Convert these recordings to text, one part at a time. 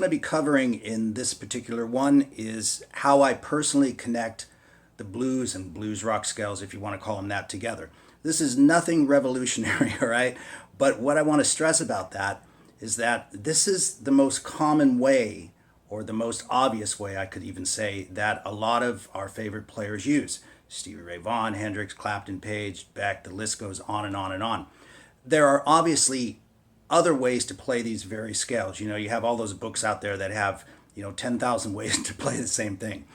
to be covering in this particular one is how I personally connect the blues and blues rock scales, if you want to call them that, together. This is nothing revolutionary, all right? But what I want to stress about that is that this is the most common way, or the most obvious way I could even say, that a lot of our favorite players use. Stevie Ray Vaughan, Hendrix, Clapton, Page, Beck, the list goes on and on and on. There are obviously other ways to play these various scales. You know, you have all those books out there that have, 10,000 ways to play the same thing.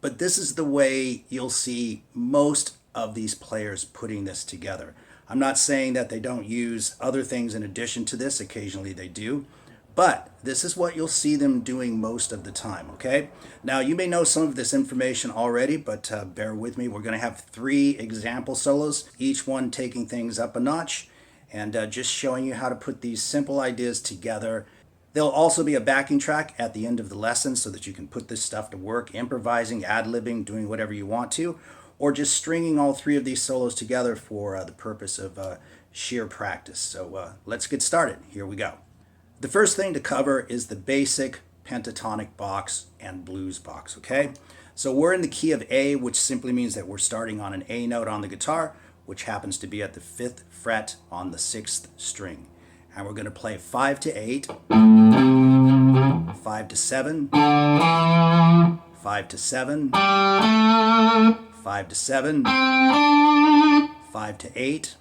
But this is the way you'll see most of these players putting this together. I'm not saying that they don't use other things in addition to this. Occasionally they do. But this is what you'll see them doing most of the time, okay? Now, you may know some of this information already, but bear with me. We're going to have 3 example solos, each one taking things up a notch, and just showing you how to put these simple ideas together. There'll also be a backing track at the end of the lesson so that you can put this stuff to work, improvising, ad-libbing, doing whatever you want to, or just stringing all 3 of these solos together for the purpose of sheer practice. So let's get started. Here we go. The first thing to cover is the basic pentatonic box and blues box, okay? So we're in the key of A, which simply means that we're starting on an A note on the guitar, which happens to be at the 5th fret on the 6th string. And we're going to play 5 to 8, 5 to 7, 5 to 7, 5 to 7, 5 to 8,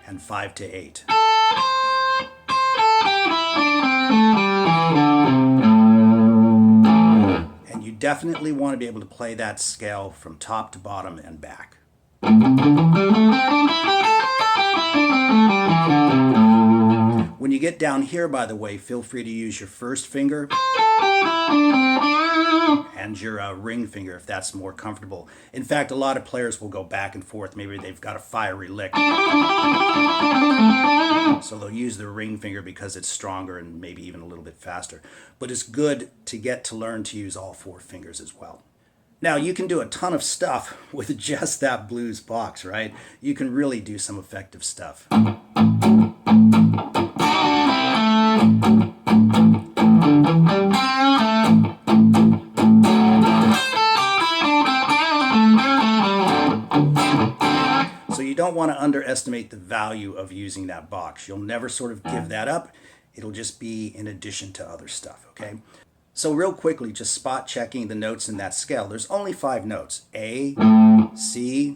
and 5 to 8. And you definitely want to be able to play that scale from top to bottom and back. When you get down here, by the way, feel free to use your first finger and your ring finger if that's more comfortable. In fact, a lot of players will go back and forth. Maybe they've got a fiery lick, so they'll use the ring finger because it's stronger and maybe even a little bit faster. But it's good to get to learn to use all 4 fingers as well. Now, you can do a ton of stuff with just that blues box, right? You can really do some effective stuff. So you don't want to underestimate the value of using that box. You'll never sort of give that up. It'll just be in addition to other stuff, okay? So real quickly, just spot checking the notes in that scale. There's only 5 notes: A, C,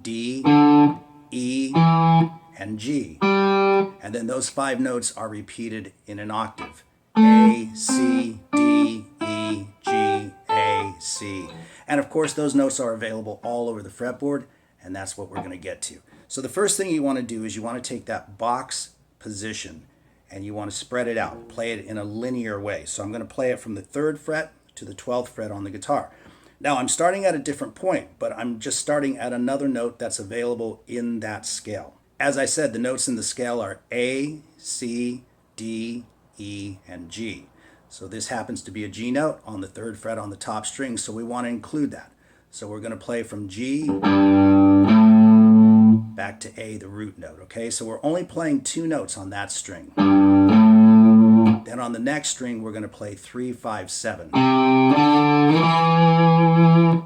D, E, and G. And then those 5 notes are repeated in an octave: A, C, D, E, G, A, C. And of course, those notes are available all over the fretboard, and that's what we're going to get to. So the first thing you want to do is you want to take that box position and you want to spread it out, play it in a linear way. So I'm going to play it from the 3rd fret to the 12th fret on the guitar. Now I'm starting at a different point, but I'm just starting at another note that's available in that scale. As I said, the notes in the scale are A, C, D, E, and G. So this happens to be a G note on the 3rd fret on the top string, so we want to include that. So we're going to play from G back to A, the root note, okay? So we're only playing 2 notes on that string. Then on the next string, we're going to play 3, 5, 7.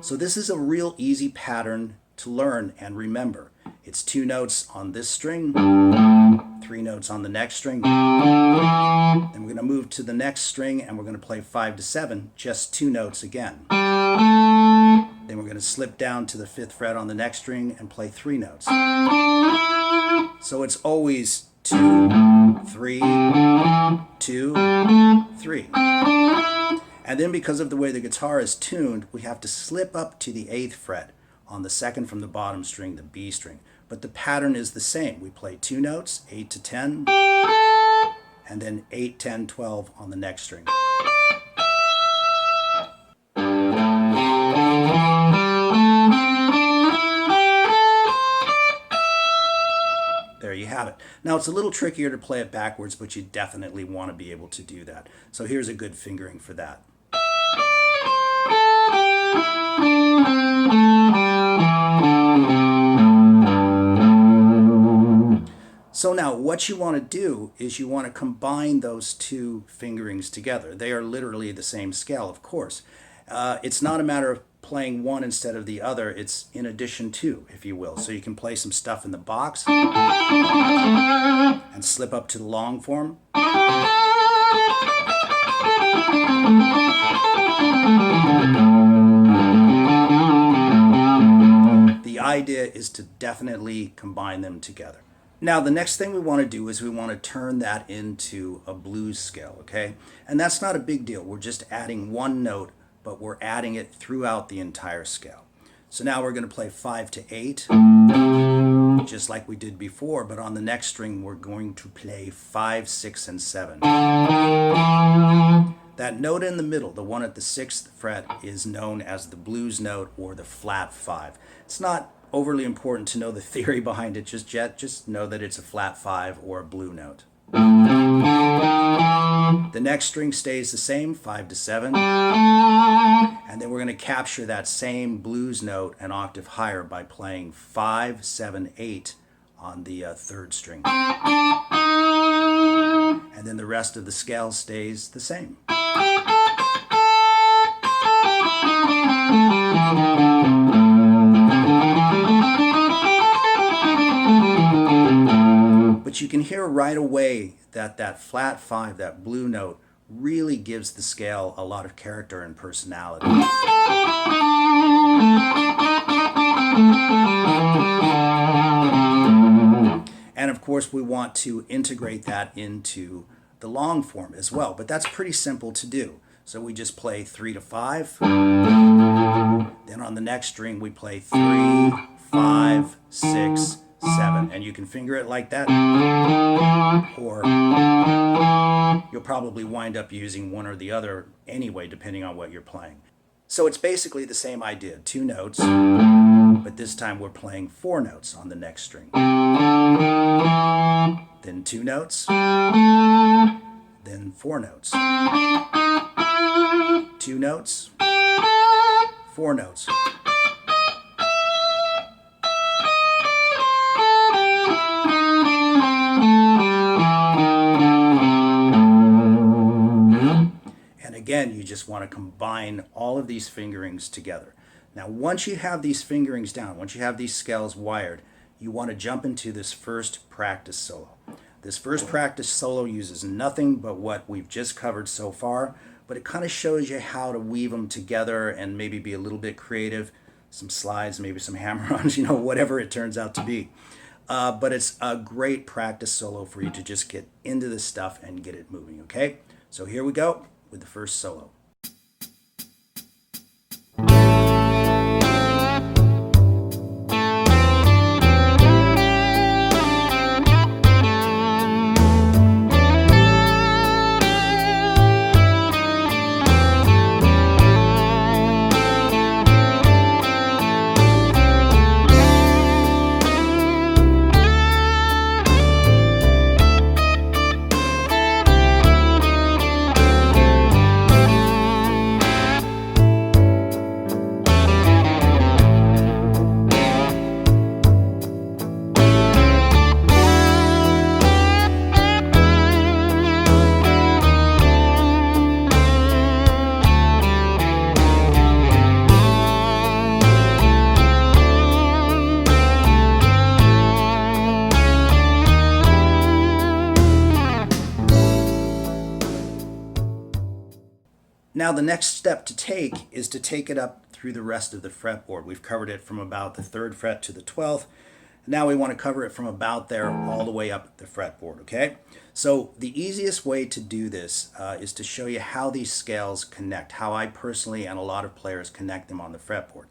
So this is a real easy pattern to learn and remember. It's 2 notes on this string, 3 notes on the next string. Then we're going to move to the next string and we're going to play 5 to 7, just 2 notes again. Then we're going to slip down to the 5th fret on the next string and play 3 notes. So it's always 2, 3, 2, 3. And then because of the way the guitar is tuned, we have to slip up to the 8th fret on the 2nd from the bottom string, the B string. But the pattern is the same. We play 2 notes, 8 to 10, and then 8, 10, 12 on the next string. There you have it. Now it's a little trickier to play it backwards, but you definitely want to be able to do that. So here's a good fingering for that. So now what you want to do is you want to combine those two fingerings together. They are literally the same scale, of course. It's not a matter of playing one instead of the other. It's in addition to, if you will. So you can play some stuff in the box and slip up to the long form. The idea is to definitely combine them together. Now, the next thing we want to do is we want to turn that into a blues scale, okay? And that's not a big deal. We're just adding one note, but we're adding it throughout the entire scale. So now we're going to play 5 to 8, just like we did before, but on the next string we're going to play 5, 6, and 7. That note in the middle, the one at the 6th fret, is known as the blues note or the flat 5. It's not overly important to know the theory behind it just yet. Just know that it's a flat 5 or a blue note. The next string stays the same, 5 to 7. And then we're going to capture that same blues note an octave higher by playing 5, 7, 8 on the 3rd string. And then the rest of the scale stays the same. But you can hear right away that that flat 5, that blue note, really gives the scale a lot of character and personality. And of course we want to integrate that into the long form as well, but that's pretty simple to do. So we just play 3 to 5, then on the next string we play 3, 5, 6, 7, and you can finger it like that, or you'll probably wind up using one or the other anyway, depending on what you're playing. So it's basically the same idea, 2 notes, but this time we're playing 4 notes on the next string. Then 2 notes, then 4 notes. 2 notes, 4 notes. Again, you just want to combine all of these fingerings together. Now, once you have these fingerings down, once you have these scales wired, you want to jump into this first practice solo. This first practice solo uses nothing but what we've just covered so far, but it kind of shows you how to weave them together and maybe be a little bit creative, some slides, maybe some hammer-ons, whatever it turns out to be. But it's a great practice solo for you to just get into this stuff and get it moving, okay? So here we go with the first solo. Now the next step to take is to take it up through the rest of the fretboard. We've covered it from about the 3rd fret to the 12th. Now we want to cover it from about there all the way up the fretboard, okay? So the easiest way to do this is to show you how these scales connect, how I personally and a lot of players connect them on the fretboard.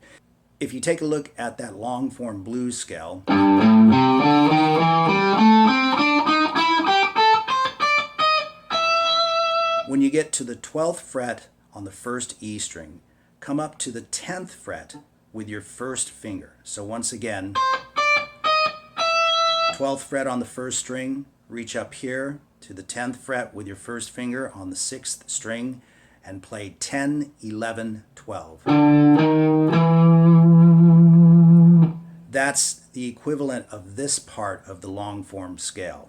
If you take a look at that long form blues scale, when you get to the 12th fret on the 1st E string, come up to the 10th fret with your 1st finger. So once again, 12th fret on the 1st string, reach up here to the 10th fret with your 1st finger on the 6th string and play 10, 11, 12. That's the equivalent of this part of the long form scale.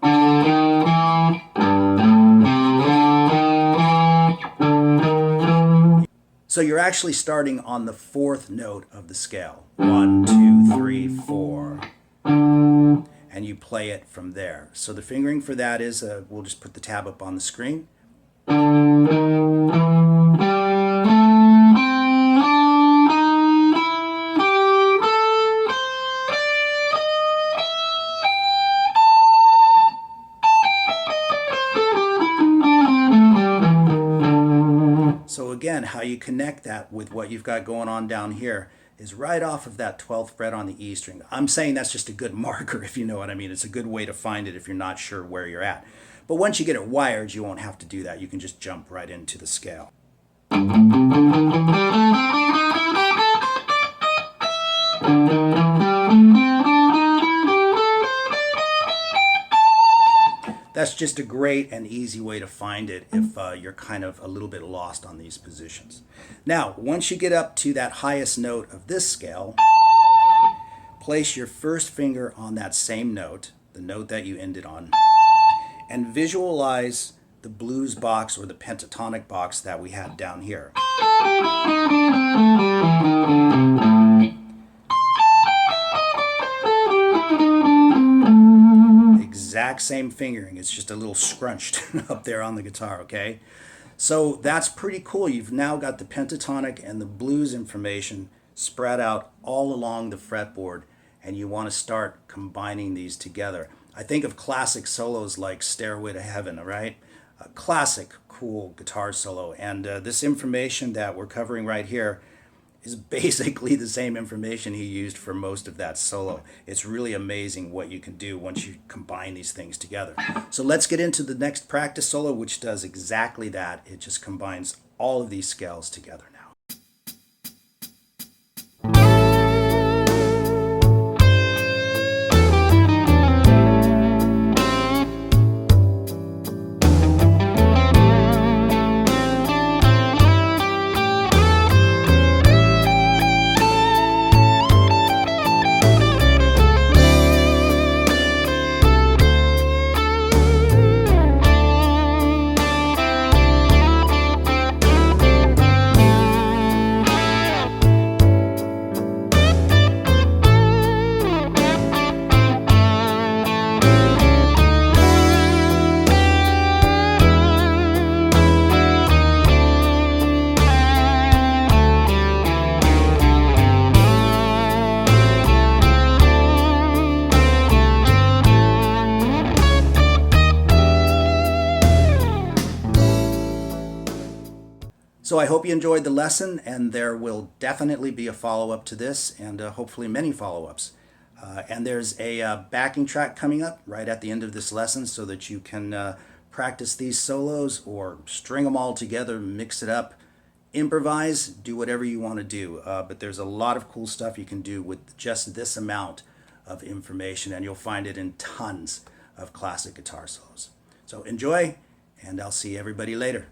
So you're actually starting on the fourth note of the scale. 1, 2, 3, 4. And you play it from there. So the fingering for that is, we'll just put the tab up on the screen. So again, how you connect that with what you've got going on down here is right off of that 12th fret on the E string. I'm saying that's just a good marker, if you know what I mean. It's a good way to find it if you're not sure where you're at. But once you get it wired, you won't have to do that. You can just jump right into the scale. That's just a great and easy way to find it if you're kind of a little bit lost on these positions. Now, once you get up to that highest note of this scale, place your first finger on that same note, the note that you ended on, and visualize the blues box or the pentatonic box that we had down here. Exact same fingering, it's just a little scrunched up there on the guitar, okay? So that's pretty cool. You've now got the pentatonic and the blues information spread out all along the fretboard, and you want to start combining these together. I think of classic solos like Stairway to Heaven, right? A classic, cool guitar solo, and this information that we're covering right here is basically the same information he used for most of that solo. It's really amazing what you can do once you combine these things together. So let's get into the next practice solo, which does exactly that. It just combines all of these scales together now. So I hope you enjoyed the lesson, and there will definitely be a follow-up to this, and hopefully many follow-ups. And there's a backing track coming up right at the end of this lesson so that you can practice these solos or string them all together, mix it up, improvise, do whatever you want to do. But there's a lot of cool stuff you can do with just this amount of information, and you'll find it in tons of classic guitar solos. So enjoy, and I'll see everybody later.